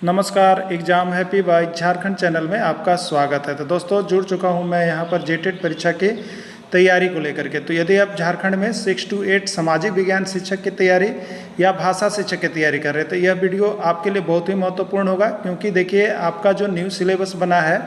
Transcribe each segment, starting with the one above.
नमस्कार, exam happy by Jharkhand channel में आपका स्वागत है। तो दोस्तों जुड़ चुका हूं मैं यहां पर जेटेट परीक्षा की तैयारी को लेकर के। तो यदि आप झारखंड में 6 to 8 सामाजिक विज्ञान शिक्षक की तैयारी या भाषा शिक्षक की तैयारी कर रहे हैं तो यह वीडियो आपके लिए बहुत ही महत्वपूर्ण होगा, क्योंकि देखिए आपका जो न्यू सिलेबस बना है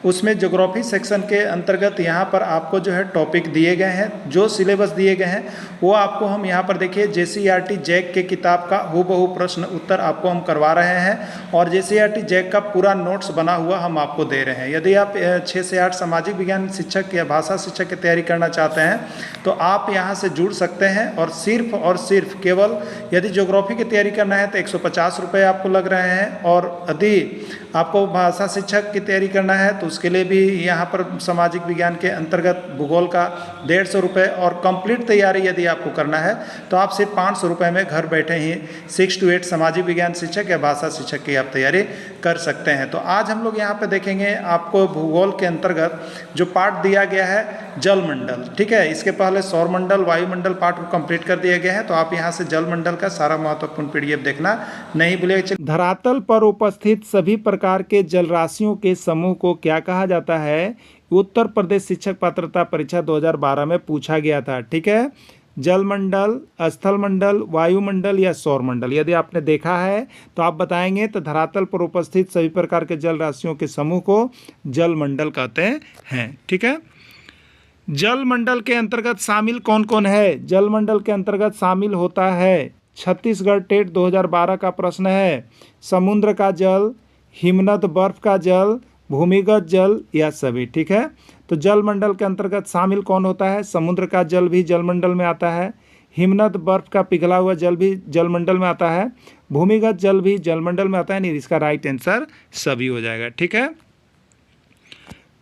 उसमें ज्योग्राफी सेक्शन के अंतर्गत यहाँ पर आपको जो है टॉपिक दिए गए हैं, जो सिलेबस दिए गए हैं वो आपको हम यहाँ पर देखिए JCERT जैक के किताब का हूबहू प्रश्न उत्तर आपको हम करवा रहे हैं और JCERT जैक का पूरा नोट्स बना हुआ हम आपको दे रहे हैं। यदि आप 6 से 8 सामाजिक विज्ञान शिक्षक या भाषा शिक्षक की तैयारी करना चाहते हैं तो आप यहाँ से जुड़ सकते हैं और सिर्फ केवल यदि ज्योग्राफी की तैयारी करना है तो 150 रुपये आपको लग रहे हैं, और यदि आपको भाषा शिक्षक की तैयारी करना है तो उसके लिए भी यहाँ पर सामाजिक विज्ञान के अंतर्गत भूगोल का 150 रुपये, और कंप्लीट तैयारी यदि आपको करना है तो आप सिर्फ 500 रुपये में घर बैठे ही 6 to 8 सामाजिक विज्ञान शिक्षक या भाषा शिक्षक की आप तैयारी कर सकते हैं। तो आज हम लोग यहाँ पे देखेंगे आपको भूगोल के अंतर्गत जो पार्ट दिया गया है जलमंडल, ठीक है। इसके पहले सौरमंडल वायुमंडल पार्ट को कंप्लीट कर दिया गया है, तो आप यहाँ से जलमंडल का सारा महत्वपूर्ण PDF देखना नहीं भूलिएगा। धरातल पर उपस्थित सभी प्रकार के जलराशियों के समूह को क्या कहा जाता है? उत्तर प्रदेश शिक्षक पात्रता परीक्षा 2012 में पूछा गया था, ठीक है। जलमंडल, स्थलमंडल, वायुमंडल या सौरमंडल। यदि आपने देखा है तो आप बताएंगे। तो धरातल पर उपस्थित सभी प्रकार के जल राशियों के समूह को जलमंडल कहते हैं, ठीक है। जलमंडल के अंतर्गत शामिल कौन कौन है? जलमंडल के अंतर्गत शामिल होता है, छत्तीसगढ़ टेट 2012 का प्रश्न है, समुद्र का जल, हिमनद बर्फ का जल, भूमिगत जल या सभी, ठीक है। तो जलमंडल के अंतर्गत शामिल कौन होता है? समुद्र का जल भी जलमंडल में आता है, हिमनद बर्फ का पिघला हुआ जल भी जलमंडल में आता है, भूमिगत जल भी जलमंडल में आता है। नहीं, इसका राइट आंसर सभी हो जाएगा, ठीक है।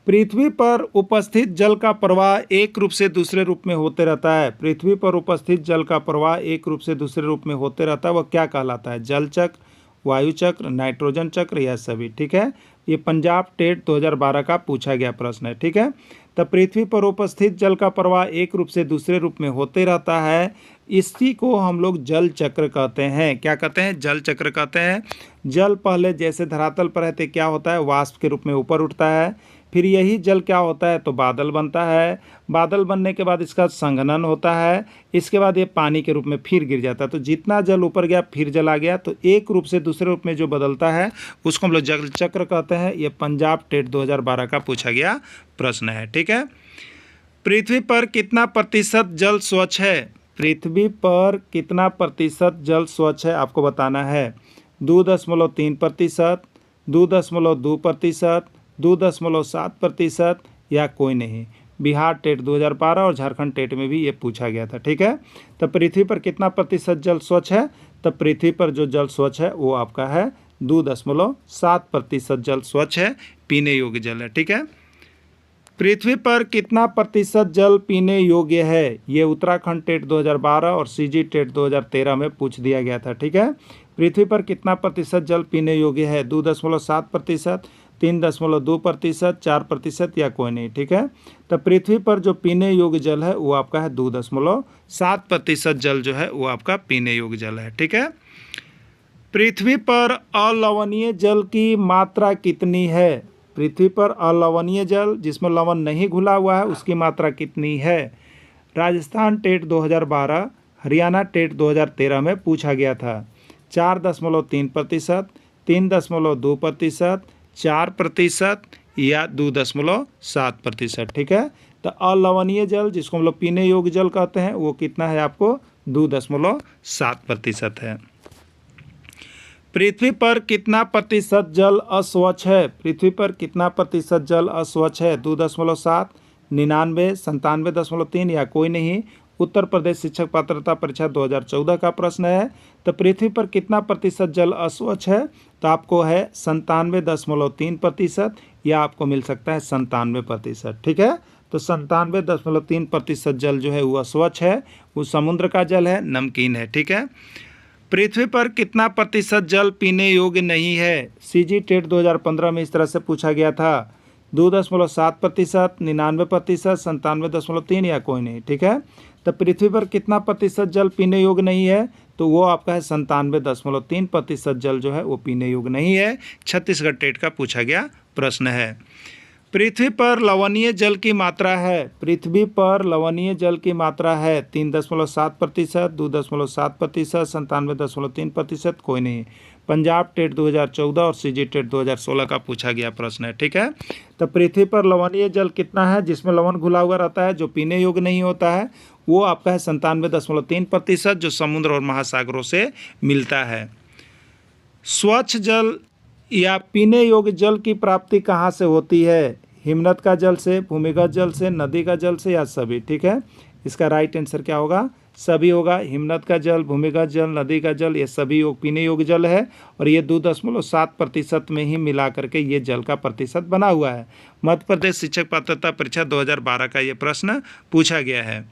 पृथ्वी पर उपस्थित जल का प्रवाह एक रूप से दूसरे रूप में होते रहता है। पृथ्वी पर उपस्थित जल का प्रवाह एक रूप से दूसरे रूप में होते रहता है, वह क्या कहलाता है? जल चक्र, वायु चक्र, नाइट्रोजन चक्र या सभी, ठीक है। ये पंजाब टेट 2012 का पूछा गया प्रश्न है, ठीक है। तो पृथ्वी पर उपस्थित जल का प्रवाह एक रूप से दूसरे रूप में होते रहता है, इसी को हम लोग जल चक्र कहते हैं। क्या कहते हैं? जल चक्र कहते हैं। जल पहले जैसे धरातल पर है तो क्या होता है? वाष्प के रूप में ऊपर उठता है, फिर यही जल क्या होता है? तो बादल बनता है, बादल बनने के बाद इसका संघनन होता है, इसके बाद ये पानी के रूप में फिर गिर जाता है। तो जितना जल ऊपर गया फिर जल आ गया, तो एक रूप से दूसरे रूप में जो बदलता है उसको हम लोग जल चक्र कहते हैं। ये पंजाब टेट 2012 का पूछा गया प्रश्न है, ठीक है। पृथ्वी पर कितना प्रतिशत जल स्वच्छ है? पृथ्वी पर कितना प्रतिशत जल स्वच्छ है आपको बताना है। 2.3%, 2.2%, 2.7% या कोई नहीं। बिहार टेट 2012 और झारखंड टेट में भी ये पूछा गया था, ठीक है। तो पृथ्वी पर कितना प्रतिशत जल स्वच्छ है? तो पृथ्वी पर जो जल स्वच्छ है वो आपका है 2.7% जल स्वच्छ है, पीने योग्य जल है, ठीक है। पृथ्वी पर कितना प्रतिशत जल पीने योग्य है? ये उत्तराखंड टेट 2012 और CG टेट 2013 में पूछ दिया गया था, ठीक है। पृथ्वी पर कितना प्रतिशत जल पीने योग्य है? 2.7%, 3.2%, 4% या कोई नहीं, ठीक है। तो पृथ्वी पर जो पीने योग्य जल है वो आपका है 2.7% जल जो है वो आपका पीने योग्य जल है, ठीक है। पृथ्वी पर अलवणीय जल की मात्रा कितनी है? पृथ्वी पर अलवणीय जल जिसमें लवण नहीं घुला हुआ है उसकी मात्रा कितनी है? राजस्थान टेट 2012, हरियाणा टेट 2013 में पूछा गया था। 4.3%, 3.2%, 4% या 2.7%, ठीक है। तो अलवणीय जल जिसको हम लोग पीने योग्य जल कहते हैं वो कितना है आपको? 2.7% है। पृथ्वी पर कितना प्रतिशत जल अस्वच्छ है? पृथ्वी पर कितना प्रतिशत जल अस्वच्छ है? 2.7, 99, 97.3 या कोई नहीं। उत्तर प्रदेश शिक्षक पात्रता परीक्षा 2014 का प्रश्न है। तो पृथ्वी पर कितना प्रतिशत जल अस्वच्छ है? तो आपको है 97.3% या आपको मिल सकता है 97%, ठीक है। तो 97.3% जल जो है वो अस्वच्छ है, वो समुद्र का जल है, नमकीन है, ठीक है। पृथ्वी पर कितना प्रतिशत जल पीने योग्य नहीं है? CG टेट 2015 में इस तरह से पूछा गया था। 2.7%, 99%, 97.3 या कोई नहीं, ठीक है। तो पृथ्वी पर कितना प्रतिशत जल पीने योग्य नहीं है? तो वो आपका है 97.3% जल जो है वो पीने योग्य नहीं है। छत्तीसगढ़ टेट का पूछा गया प्रश्न है। पृथ्वी पर लवणीय जल की मात्रा है, पृथ्वी पर लवणीय जल की मात्रा है 3.7%, 2.7%, 97.3%, कोई नहीं। पंजाब टेट 2014 और सीजी टेट 2016 का पूछा गया प्रश्न है। ठीक है, तो पृथ्वी पर लवणीय जल कितना है जिसमें लवण घुला हुआ रहता है, जो पीने योग्य नहीं होता है, वो आपका है 97.3%, जो समुद्र और महासागरों से मिलता है। स्वच्छ जल या पीने योग्य जल की प्राप्ति कहाँ से होती है? हिमनद का जल से, भूमिगत जल से, नदी का जल से, या सभी? ठीक है, इसका राइट आंसर क्या होगा? सभी होगा। हिमनद का जल, भूमिगत जल, नदी का जल, ये सभी पीने योग्य जल है और ये 2.7% में ही मिला करके ये जल का प्रतिशत बना हुआ है। मध्य प्रदेश शिक्षक पात्रता परीक्षा 2012 का ये प्रश्न पूछा गया है।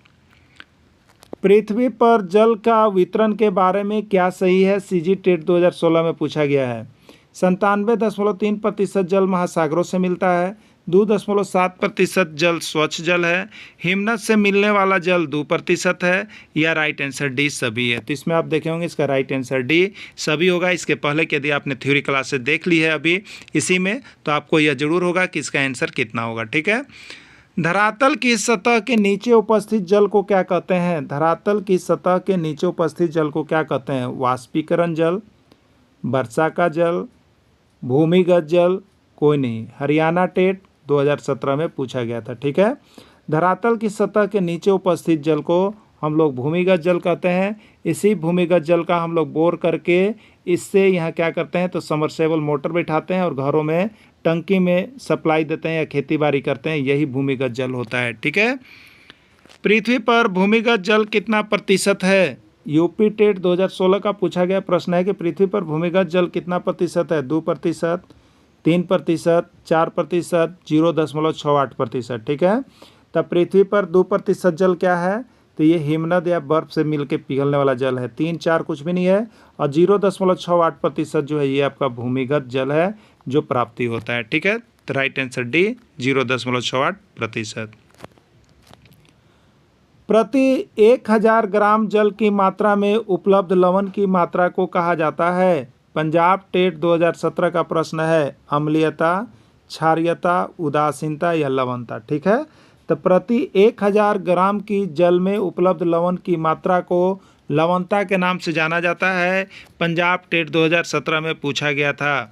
पृथ्वी पर जल का वितरण के बारे में क्या सही है? सीजी टेट 2016 में पूछा गया है। 97.3% जल महासागरों से मिलता है, 2.7% जल स्वच्छ जल है, हिमनद से मिलने वाला जल 2% है, या राइट आंसर डी सभी है? तो इसमें आप देखे होंगे इसका राइट आंसर डी सभी होगा। इसके पहले यदि आपने थ्योरी क्लासेस देख ली है अभी इसी में, तो आपको यह जरूर होगा कि इसका आंसर कितना होगा। ठीक है, धरातल की सतह के नीचे उपस्थित जल को क्या कहते हैं? धरातल की सतह के नीचे उपस्थित जल को क्या कहते हैं? वाष्पीकरण जल, वर्षा का जल, भूमिगत जल, कोई नहीं। हरियाणा टेट 2017 में पूछा गया था। ठीक है, धरातल की सतह के नीचे उपस्थित जल को हम लोग भूमिगत जल कहते हैं। इसी भूमिगत जल का हम लोग बोर करके इससे यहाँ क्या करते हैं, तो समरसेबल मोटर बैठाते हैं और घरों में टंकी में सप्लाई देते हैं या खेती बाड़ी करते हैं, यही भूमिगत जल होता है। ठीक है, पृथ्वी पर भूमिगत जल कितना प्रतिशत है? यूपी टेट 2016 का पूछा गया प्रश्न है कि पृथ्वी पर भूमिगत जल कितना प्रतिशत है? 2%, 3%, 4%, 0.68%। ठीक है, तब पृथ्वी पर 2% जल क्या है? तो ये हिमनद या बर्फ से मिलके पिघलने वाला जल है। 3, 4 कुछ भी नहीं है, और 0.68% जो है ये आपका भूमिगत जल है जो प्राप्ति होता है। ठीक है, तो राइट आंसर डी 0.68%। प्रति 1000 ग्राम जल की मात्रा में उपलब्ध लवण की मात्रा को कहा जाता है? पंजाब टेट 2017 का प्रश्न है। अम्लीयता, क्षारीयता, उदासीनता या लवणता? ठीक है, तो प्रति 1000 ग्राम की जल में उपलब्ध लवण की मात्रा को लवणता के नाम से जाना जाता है। पंजाब टेट 2017 में पूछा गया था।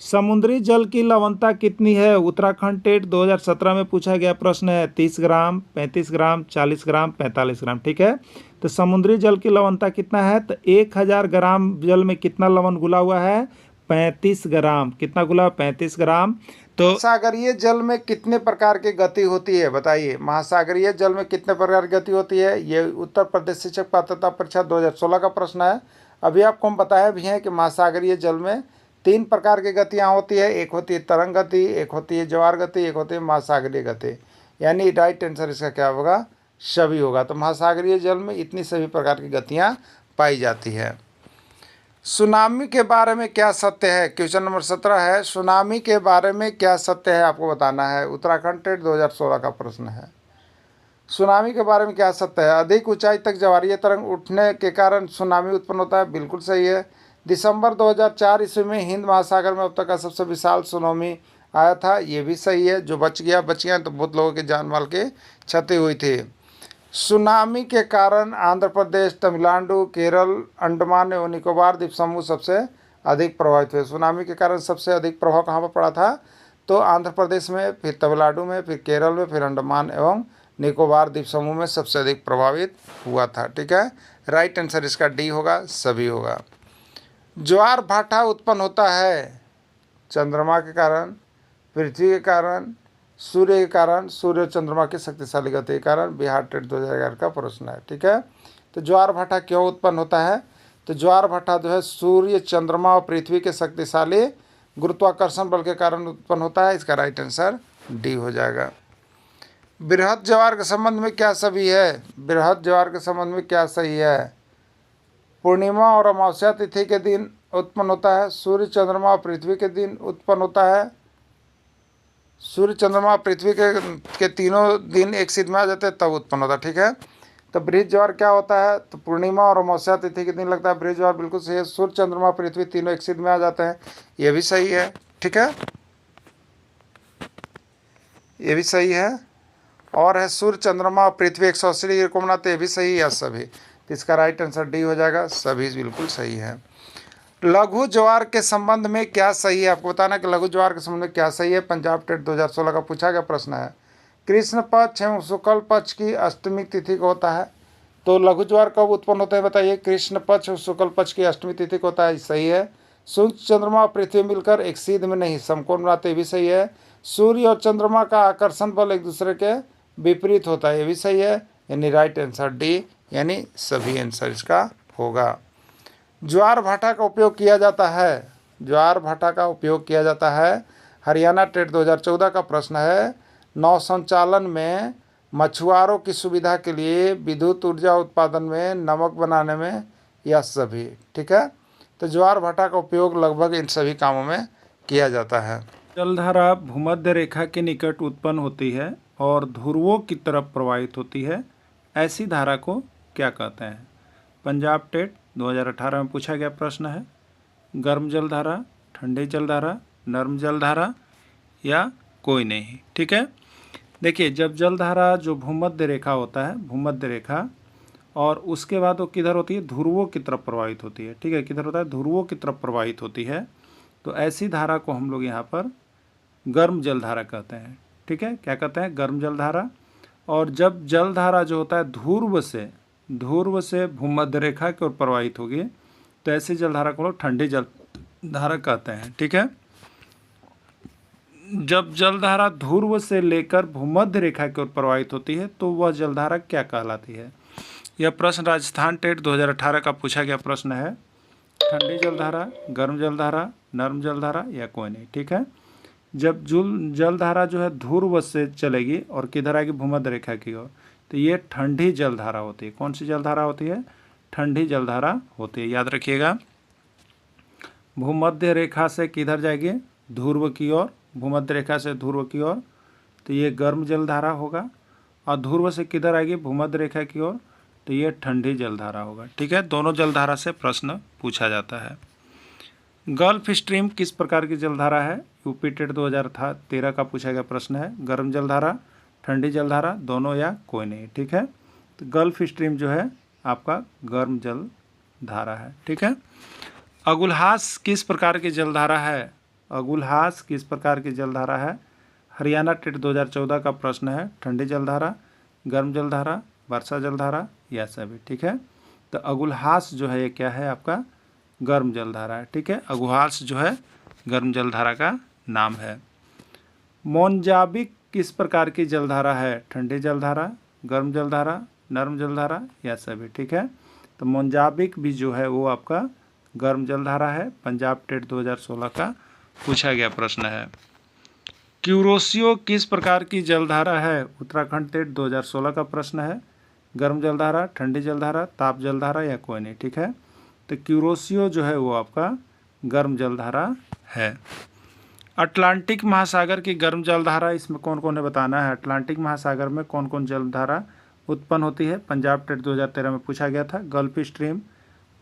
समुद्री जल की लवणता कितनी है? उत्तराखंड टेट 2017 में पूछा गया प्रश्न है। 30 ग्राम, 35 ग्राम, 40 ग्राम, 45 ग्राम। ठीक है, तो समुद्री जल की लवणता कितना है? तो 1000 ग्राम जल में कितना लवण घुला हुआ है? 35 ग्राम। कितना घुला? 35 ग्राम। तो महासागरीय जल में कितने प्रकार की गति होती है बताइए? महासागरीय जल में कितने प्रकार की गति होती है? ये उत्तर प्रदेश शिक्षक पात्रता परीक्षा 2016 का प्रश्न है। अभी आपको हम बताया भी हैं कि महासागरीय जल में 3 प्रकार की गतियाँ होती है। एक होती है तरंग गति, एक होती है ज्वार गति, एक होती है महासागरीय गति। यानी राइट आंसर इसका क्या होगा? सभी होगा। तो महासागरीय जल में इतनी सभी प्रकार की गतियाँ पाई जाती है। सुनामी के बारे में क्या सत्य है? क्वेश्चन नंबर 17 है, सुनामी के बारे में क्या सत्य है आपको बताना है। उत्तराखंड टेट 2016 का प्रश्न है। सुनामी के बारे में क्या सत्य है? अधिक ऊंचाई तक ज्वारीय तरंग उठने के कारण सुनामी उत्पन्न होता है। बिल्कुल सही है। दिसंबर 2004 ईस्वी में हिंद महासागर में अब तक का सबसे विशाल सुनामी आया था। ये भी सही है। जो बच गया तो बहुत लोगों के जान माल के क्षति हुई थी। सुनामी के कारण आंध्र प्रदेश, तमिलनाडु, केरल, अंडमान एवं निकोबार द्वीप समूह सबसे अधिक प्रभावित हुए। सुनामी के कारण सबसे अधिक प्रभाव कहाँ पर पड़ा था? तो आंध्र प्रदेश में, फिर तमिलनाडु में, फिर केरल में, फिर अंडमान एवं निकोबार द्वीप समूह में सबसे अधिक प्रभावित हुआ था। ठीक है, राइट आंसर इसका डी होगा, सभी होगा। ज्वार भाटा उत्पन्न होता है चंद्रमा के कारण, पृथ्वी के कारण, सूर्य के कारण, सूर्य और चंद्रमा की शक्तिशाली गति के कारण। बिहार टेट 2011 का प्रश्न है। ठीक है, तो ज्वार भाटा क्यों उत्पन्न होता है? तो ज्वार भाटा जो है सूर्य, चंद्रमा और पृथ्वी के शक्तिशाली गुरुत्वाकर्षण बल के कारण उत्पन्न होता है। इसका राइट आंसर डी हो जाएगा। बृहद ज्वार के संबंध में क्या सभी है? बृहद ज्वार के संबंध में क्या सही है? पूर्णिमा और अमावस्या तिथि के दिन उत्पन्न होता है। सूर्य, चंद्रमा और पृथ्वी के दिन उत्पन्न होता है। सूर्य, चंद्रमा, पृथ्वी के तीनों दिन एक सिद्ध में आ जाते हैं तब उत्पन्न होता है। ठीक है, तो बृहद ज्वार क्या होता है? तो पूर्णिमा और अमावस्या तिथि के दिन लगता है बृहद ज्वार, बिल्कुल सही है। सूर्य चंद्रमा पृथ्वी तीनों एक सिद्ध में आ जाते हैं, ये भी सही है। ठीक है, ये भी सही है। और है सूर्य चंद्रमा पृथ्वी 180 डिग्री को बनाते, ये भी सही है सभी। तो इसका राइट आंसर डी हो जाएगा, सभी बिल्कुल सही है। लघु ज्वार के संबंध में क्या सही है? आपको बताना कि लघु ज्वार के संबंध में क्या सही है। पंजाब टेट 2016 का पूछा गया प्रश्न है। कृष्ण पक्ष एवं शुक्ल पक्ष की अष्टमी तिथि को होता है। तो लघु ज्वार कब उत्पन्न होता है बताइए? कृष्ण पक्ष और शुक्ल पक्ष की अष्टमी तिथि को होता है, सही है। सूर्य चंद्रमा और पृथ्वी मिलकर एक सीध में नहीं समकोण बनाते, भी सही है। सूर्य और चंद्रमा का आकर्षण बल एक दूसरे के विपरीत होता है, ये भी सही है। यानी राइट आंसर डी, यानी सभी आंसर इसका होगा। ज्वार भाटा का उपयोग किया जाता है, ज्वार भाटा का उपयोग किया जाता है। हरियाणा टेट 2014 का प्रश्न है। नौ संचालन में मछुआरों की सुविधा के लिए विद्युत ऊर्जा उत्पादन में, नमक बनाने में, या सभी। ठीक है, तो ज्वार भाटा का उपयोग लगभग इन सभी कामों में किया जाता है। जलधारा भूमध्य रेखा के निकट उत्पन्न होती है और ध्रुवों की तरफ प्रवाहित होती है, ऐसी धारा को क्या कहते हैं? पंजाब टेट 2018 में पूछा गया प्रश्न है। गर्म जलधारा, ठंडी जलधारा, नर्म जलधारा, या कोई नहीं। ठीक है, देखिए जब जलधारा जो भूमध्य रेखा होता है, भूमध्य रेखा, और उसके बाद वो किधर होती है? ध्रुवों की तरफ प्रवाहित होती है। ठीक है, किधर होता है? ध्रुवों की तरफ प्रवाहित होती है। तो ऐसी धारा को हम लोग यहाँ पर गर्म जलधारा कहते हैं। ठीक है, क्या कहते हैं? गर्म जलधारा। और जब जलधारा जो होता है ध्रुव से भूमध्य रेखा की ओर प्रवाहित होगी, तो ऐसी जलधारा को लोग ठंडी जलधारा कहते हैं। ठीक है, जब जलधारा ध्रुव से लेकर भूमध्य रेखा की ओर प्रवाहित होती है तो वह जलधारा क्या कहलाती है? यह प्रश्न राजस्थान टेट 2018 का पूछा गया प्रश्न है। ठंडी जलधारा, गर्म जलधारा, नर्म जलधारा, या कोई नहीं। ठीक है, जब जलधारा जो है ध्रुव से चलेगी और किधर आएगी? भूमध्य रेखा की ओर, तो ये ठंडी जलधारा होती है। कौन सी जलधारा होती है? ठंडी जलधारा होती है, याद रखिएगा। भूमध्य रेखा से किधर जाएगी? ध्रुव की ओर, भूमध्य रेखा से ध्रुव की ओर, तो ये गर्म जलधारा होगा। और ध्रुव से किधर आएगी? भूमध्य रेखा की ओर, तो ये ठंडी जलधारा होगा। ठीक है, दोनों जलधारा से प्रश्न पूछा जाता है। गल्फ स्ट्रीम किस प्रकार की जलधारा है? यूपी टेट 2013 का पूछा गया प्रश्न है। गर्म जलधारा, ठंडी जलधारा, दोनों, या कोई नहीं। ठीक है, तो गल्फ स्ट्रीम जो है आपका गर्म जलधारा है। ठीक है, अगुलहास किस प्रकार की जलधारा है? अगुलहास किस प्रकार की जलधारा है? हरियाणा टेट 2014 का प्रश्न है। ठंडी जलधारा, गर्म जलधारा, वर्षा जलधारा, या सभी। ठीक है, तो अगुलहास जो है ये क्या है? आपका गर्म जलधारा है। ठीक है, अगुलहास जो है गर्म जलधारा का नाम है। मोनजाबिक किस प्रकार की जलधारा है? ठंडी जलधारा, गर्म जलधारा, नर्म जलधारा, या सभी। ठीक है, तो मोनजाबिक भी जो है वो आपका गर्म जलधारा है। पंजाब टेट 2016 का पूछा गया प्रश्न है। क्यूरोसियो किस प्रकार की जलधारा है? उत्तराखंड टेट 2016 का प्रश्न है। गर्म जलधारा, ठंडी जलधारा, ताप जलधारा, या कोई नहीं। ठीक है, तो क्यूरोसियो जो है वो आपका गर्म जलधारा है। अटलांटिक महासागर की गर्म जलधारा, इसमें कौन कौन है बताना है। अटलांटिक महासागर में कौन कौन जलधारा उत्पन्न होती है? पंजाब टेट 2013 में पूछा गया था। गल्फ स्ट्रीम,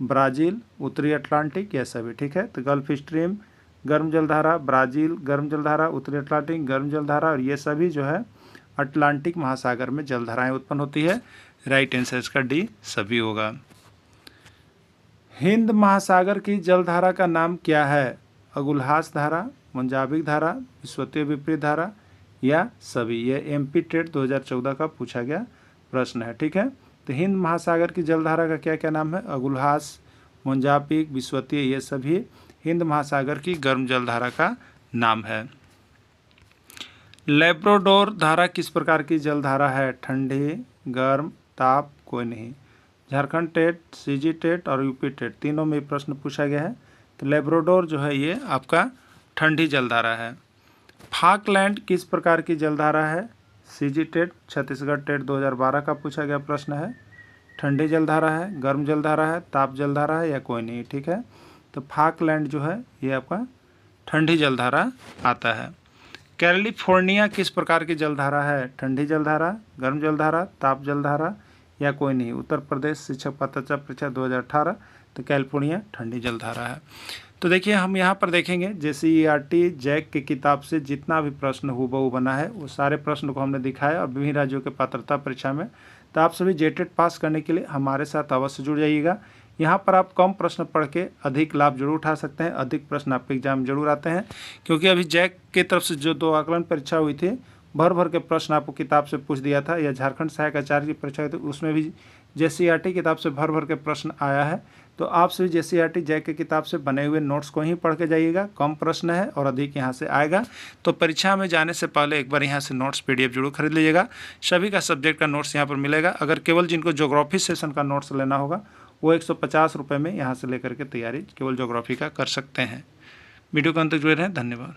ब्राज़ील, उत्तरी अटलांटिक, या सभी। ठीक है, तो गल्फ स्ट्रीम गर्म जलधारा, ब्राज़ील गर्म जलधारा, उत्तरी अटलांटिक गर्म जलधारा, और ये सभी जो है अटलांटिक महासागर में जलधाराएं उत्पन्न होती है। राइट आंसर इसका डी, सभी होगा। हिंद महासागर की जलधारा का नाम क्या है? अगुलहास धारा, मोनजाबिक धारा, विषुवतीय विपरीत धारा, या सभी। ये एमपी टेट 2014 का पूछा गया प्रश्न है। ठीक है, तो हिंद महासागर की जलधारा का क्या क्या नाम है? अगुलहास, मोनजाबिक, विषुवतीय, ये सभी हिंद महासागर की गर्म जलधारा का नाम है। लैब्राडोर धारा किस प्रकार की जलधारा है? ठंडी, गर्म, ताप, कोई नहीं। झारखंड टेट, सीजी टेट और यूपी टेट तीनों में प्रश्न पूछा गया है। तो लैब्राडोर जो है ये आपका ठंडी जलधारा है। फाकलैंड किस प्रकार की जलधारा है? सीजी टेट, छत्तीसगढ़ टेट 2012 का पूछा गया प्रश्न है। ठंडी जलधारा है, गर्म जलधारा है, ताप जलधारा है, या कोई नहीं। ठीक है, तो फाकलैंड जो है ये आपका ठंडी जलधारा आता है। कैलिफोर्निया किस प्रकार की जलधारा है? ठंडी जलधारा, गर्म जलधारा, ताप जलधारा, या कोई नहीं। उत्तर प्रदेश शिक्षक पात्रता परीक्षा 2018, तो कैलिफोर्निया ठंडी जलधारा है। तो देखिए हम यहाँ पर देखेंगे JCERT जैक की किताब से जितना भी प्रश्न हूबहू बना है वो सारे प्रश्न को हमने दिखाया और विभिन्न राज्यों के पात्रता परीक्षा में। तो आप सभी जेटेट पास करने के लिए हमारे साथ अवश्य जुड़ जाइएगा। यहाँ पर आप कम प्रश्न पढ़ के अधिक लाभ जरूर उठा सकते हैं, अधिक प्रश्न आपके एग्जाम में जरूर आते हैं, क्योंकि अभी जैक की तरफ से जो 2 आकलन परीक्षा हुई थी भर भर के प्रश्न आपको किताब से पूछ दिया था, या झारखंड सहायक आचार्य की परीक्षा हुई थी उसमें भी JCERT किताब से भर भर के प्रश्न आया है। तो आप सभी JCERT जैक की किताब से बने हुए नोट्स को ही पढ़ के जाइएगा, कम प्रश्न है और अधिक यहाँ से आएगा। तो परीक्षा में जाने से पहले एक बार यहाँ से नोट्स PDF जरूर खरीद लीजिएगा। सभी का सब्जेक्ट का नोट्स यहाँ पर मिलेगा। अगर केवल जिनको ज्योग्राफी सेशन का नोट्स लेना होगा वो 150 रुपये में यहाँ से लेकर के तैयारी केवल ज्योग्राफी का कर सकते हैं। वीडियो को अंत तक जुड़े रहें, धन्यवाद।